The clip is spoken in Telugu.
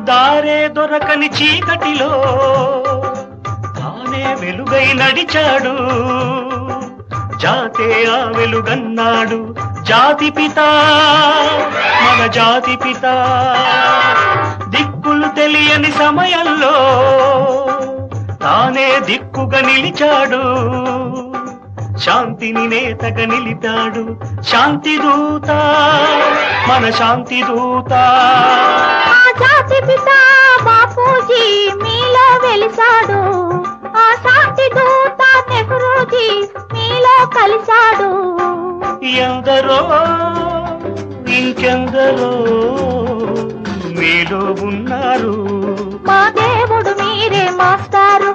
దారే దొరకని చీకటిలో తానే వెలుగై నడిచాడు, జాతే ఆ వెలుగన్నాడు. జాతి పిత మన జాతి పిత, దిక్కులు తెలియని సమయంలో తానే దిక్కుగా నిలిచాడు, శాంతిని నేతగా నిలిపాడు. శాంతి దూత మన శాంతి దూత. ఆ జాతి పిత బాపూజీ మీలో వెలిసాడు, ఆ శాంతి దూత నెహ్రూజీ మీలో కలిశాడు. ఎందరో ఇంకెందరో మీలో ఉన్నారు, మా దేవుడు మీరే మాస్టారు,